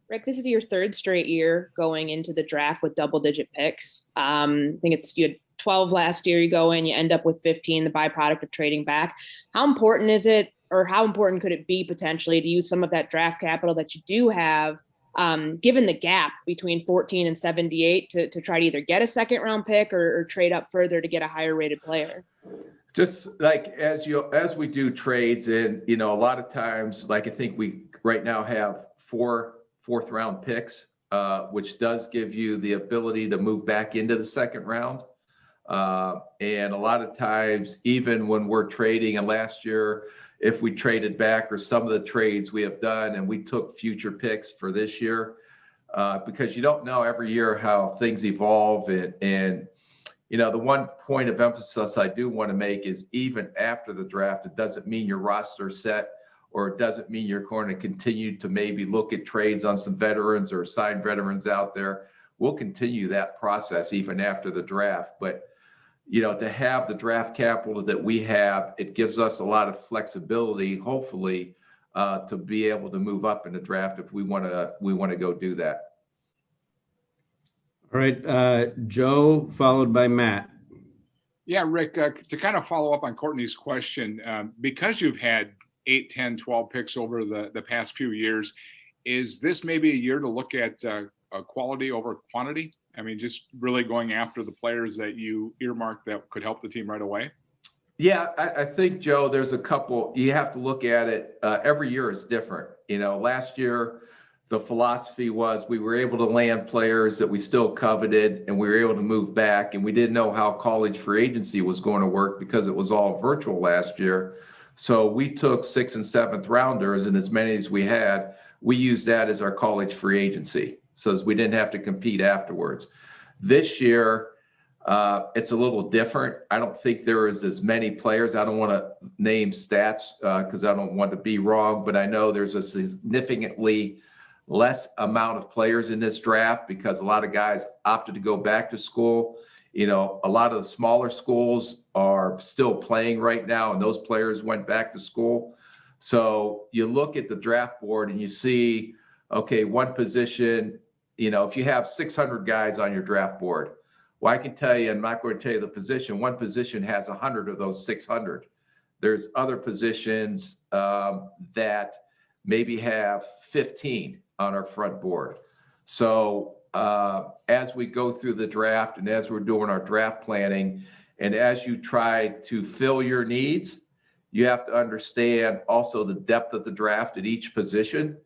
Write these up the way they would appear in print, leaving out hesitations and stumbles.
Rick, this is your third straight year going into the draft with double-digit picks. I think you had 12 last year. You go in, you end up with 15, the byproduct of trading back. How important is it, or how important could it be potentially to use some of that draft capital that you do have, given the gap between 14 and 78, to try to either get a second round pick or trade up further to get a higher rated player? Just like as we do trades, and a lot of times, like I think we right now have 4th round picks, which does give you the ability to move back into the second round. And a lot of times, even when we're trading, and last year, if we traded back, or some of the trades we have done, and we took future picks for this year, because you don't know every year how things evolve. And the one point of emphasis I do want to make is, even after the draft, it doesn't mean your roster set, or it doesn't mean you're going to continue to maybe look at trades on some veterans or sign veterans out there. We'll continue that process even after the draft. But, to have the draft capital that we have, it gives us a lot of flexibility, hopefully, to be able to move up in the draft if we want to go do that. All right, Joe, followed by Matt. Yeah, Rick, to kind of follow up on Courtney's question, because you've had 8, 10, 12 picks over the past few years, is this maybe a year to look at quality over quantity? I mean, just really going after the players that you earmarked that could help the team right away? Yeah, I think, Joe, there's a couple. You have to look at it. Every year is different. Last year, the philosophy was we were able to land players that we still coveted, and we were able to move back, and we didn't know how college free agency was going to work because it was all virtual last year. So we took 6th and 7th rounders, and as many as we had, we used that as our college free agency, so as we didn't have to compete afterwards. This year, it's a little different. I don't think there is as many players. I don't want to name stats because I don't want to be wrong, but I know there's a significantly less amount of players in this draft because a lot of guys opted to go back to school. A lot of the smaller schools are still playing right now, and those players went back to school. So you look at the draft board and you see, okay, one position, if you have 600 guys on your draft board, well, I can tell you, I'm not going to tell you the position. One position has 100 of those 600. There's other positions that maybe have 15 on our front board. So as we go through the draft, and as we're doing our draft planning, and as you try to fill your needs, you have to understand also the depth of the draft at each position.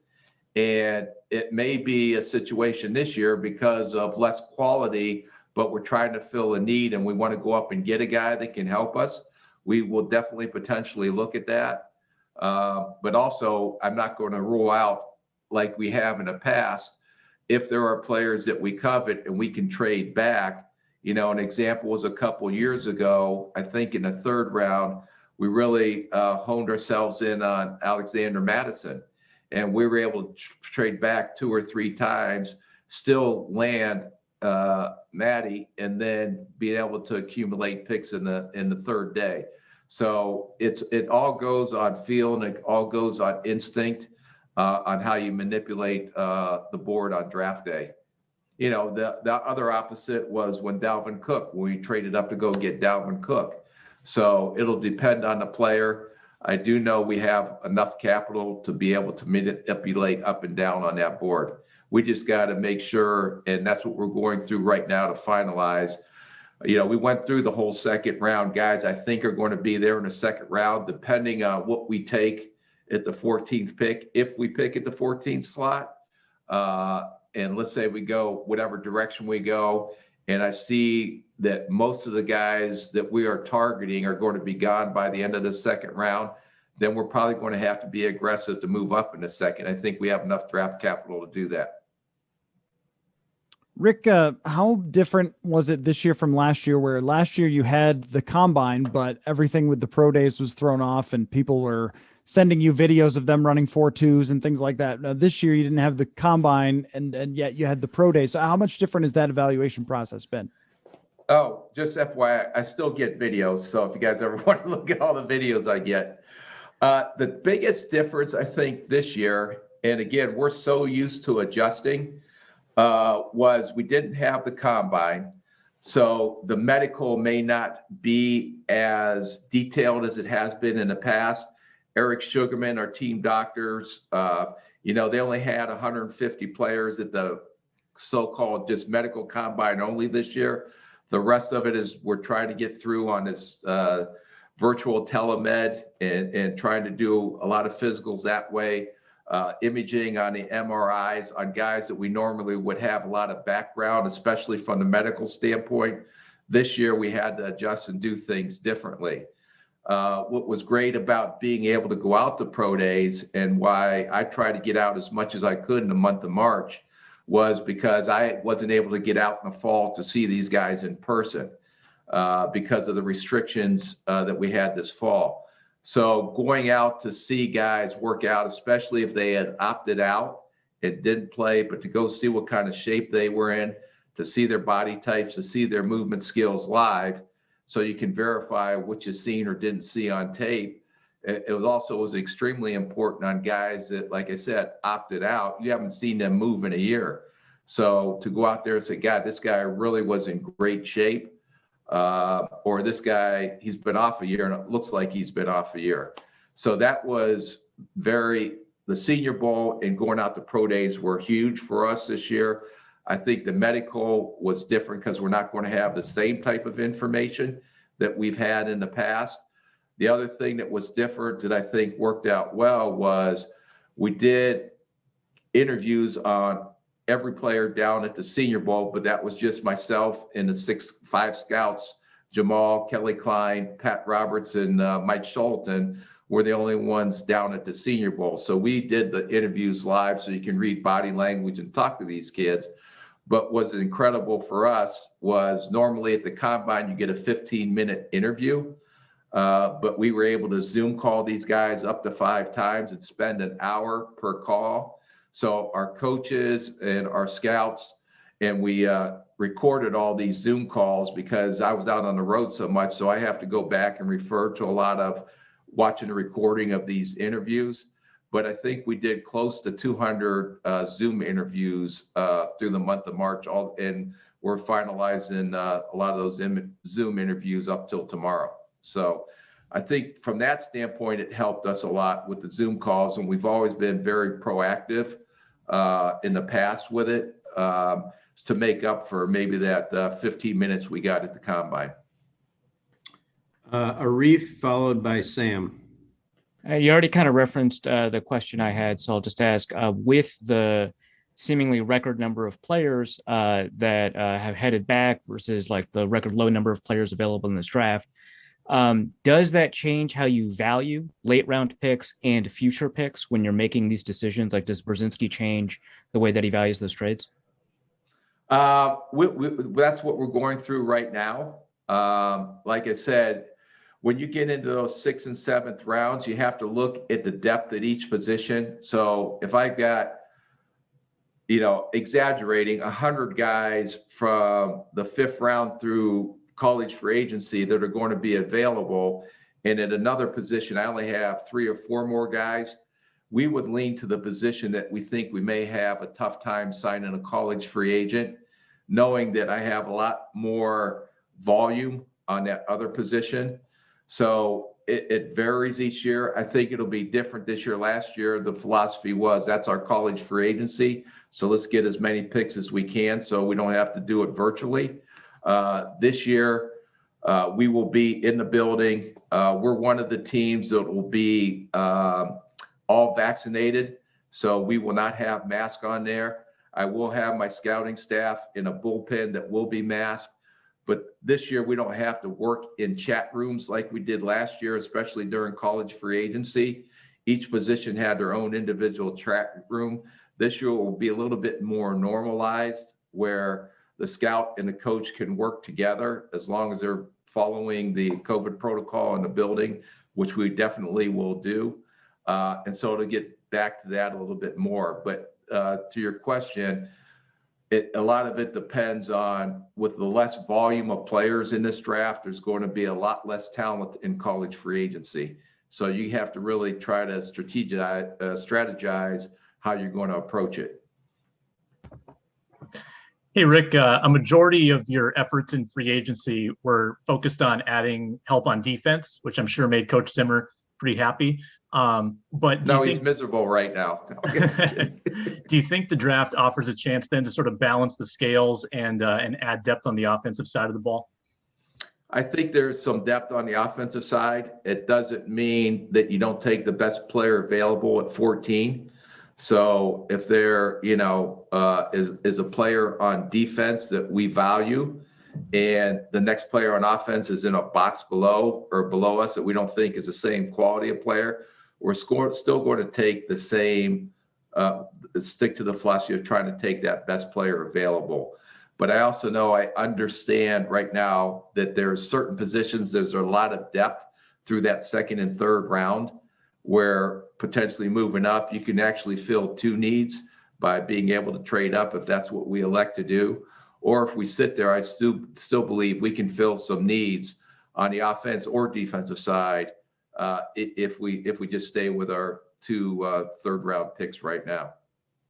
And it may be a situation this year because of less quality, but we're trying to fill a need and we want to go up and get a guy that can help us. We will definitely potentially look at that. But also, I'm not going to rule out, like we have in the past, if there are players that we covet and we can trade back. An example was a couple years ago, I think in the 3rd round, we really honed ourselves in on Alexander Madison, and we were able to trade back 2 or 3 times, still land Maddie, and then being able to accumulate picks in the 3rd day. So it all goes on feel, and it all goes on instinct, on how you manipulate the board on draft day. The other opposite was when Dalvin Cook, when we traded up to go get Dalvin Cook. So it'll depend on the player. I do know we have enough capital to be able to manipulate up and down on that board. We just got to make sure, and that's what we're going through right now to finalize. We went through the whole 2nd round. Guys, I think are going to be there in the 2nd round, depending on what we take at the 14th pick. If we pick at the 14th slot, and let's say we go whatever direction we go, and I see that most of the guys that we are targeting are going to be gone by the end of the 2nd round, then we're probably going to have to be aggressive to move up in the 2nd. I think we have enough draft capital to do that. Rick, how different was it this year from last year, where last year you had the combine, but everything with the pro days was thrown off and people were sending you videos of them running 4.2s and things like that. Now, this year you didn't have the combine and yet you had the pro days. So how much different has that evaluation process been? Oh, just FYI, I still get videos. So if you guys ever want to look at all the videos I get, the biggest difference I think this year and again, we're so used to adjusting, was we didn't have the combine. So the medical may not be as detailed as it has been in the past. Eric Sugarman, our team doctors, they only had 150 players at the so-called just medical combine only this year. The rest of it is we're trying to get through on this virtual telemed and trying to do a lot of physicals that way, imaging on the MRIs on guys that we normally would have a lot of background, especially from the medical standpoint. This year we had to adjust and do things differently. What was great about being able to go out to pro days and why I tried to get out as much as I could in the month of March was because I wasn't able to get out in the fall to see these guys in person because of the restrictions that we had this fall. So going out to see guys work out, especially if they had opted out and didn't play, but to go see what kind of shape they were in, to see their body types, to see their movement skills live, so you can verify what you've seen or didn't see on tape. It was extremely important on guys that, like I said, opted out. You haven't seen them move in a year. So to go out there and say, God, this guy really was in great shape, or this guy, he's been off a year and it looks like he's been off a year. So that was the Senior Bowl and going out to pro days were huge for us this year. I think the medical was different because we're not going to have the same type of information that we've had in the past. The other thing that was different that I think worked out well was we did interviews on every player down at the Senior Bowl, but that was just myself and the 5 scouts, Jamal, Kelly Klein, Pat Roberts, and Mike Schulten were the only ones down at the Senior Bowl. So we did the interviews live so you can read body language and talk to these kids. But what's incredible for us was normally at the combine, you get a 15-minute interview, but we were able to Zoom call these guys up to 5 times and spend an hour per call. So our coaches and our scouts, and we recorded all these Zoom calls because I was out on the road so much. So I have to go back and refer to a lot of watching the recording of these interviews. But I think we did close to 200 Zoom interviews through the month of March, and we're finalizing a lot of those Zoom interviews up till tomorrow. So I think from that standpoint, it helped us a lot with the Zoom calls, and we've always been very proactive in the past with it to make up for maybe that 15 minutes we got at the combine. Arif, followed by Sam. You already kind of referenced the question I had, so I'll just ask, with the seemingly record number of players that have headed back versus like the record low number of players available in this draft, does that change how you value late round picks and future picks when you're making these decisions? Like, does Brzezinski change the way that he values those trades? That's what we're going through right now. Like I said, when you get into those 6th and 7th rounds, you have to look at the depth at each position. So if I got, exaggerating 100 guys from the 5th round through college free agency that are going to be available, and at another position, I only have 3 or 4 more guys, we would lean to the position that we think we may have a tough time signing a college free agent, knowing that I have a lot more volume on that other position. So it varies each year. I think it'll be different this year. Last year, the philosophy was that's our college free agency. So let's get as many picks as we can so we don't have to do it virtually. This year, we will be in the building. We're one of the teams that will be all vaccinated. So we will not have masks on there. I will have my scouting staff in a bullpen that will be masked. But this year, we don't have to work in chat rooms like we did last year, especially during college free agency. Each position had their own individual chat room. This year will be a little bit more normalized, where the scout and the coach can work together as long as they're following the COVID protocol in the building, which we definitely will do. And so to get back to that a little bit more. But to your question, a lot of it depends on, with the less volume of players in this draft, there's going to be a lot less talent in college free agency. So you have to really try to strategize how you're going to approach it. Hey, Rick, a majority of your efforts in free agency were focused on adding help on defense, which I'm sure made Coach Zimmer pretty happy. But No, he's miserable right now. Do you think the draft offers a chance then to sort of balance the scales and add depth on the offensive side of the ball? I think there's some depth on the offensive side. It doesn't mean that you don't take the best player available at 14. So if there, is a player on defense that we value, and the next player on offense is in a box below us that we don't think is the same quality of player, we're still going to take the same, stick to the philosophy of trying to take that best player available. But I also know, I understand right now that there's certain positions, there's a lot of depth through that second and third round, where potentially moving up, you can actually fill two needs by being able to trade up if that's what we elect to do. Or if we sit there, I still believe we can fill some needs on the offense or defensive side if we just stay with our two third round picks right now.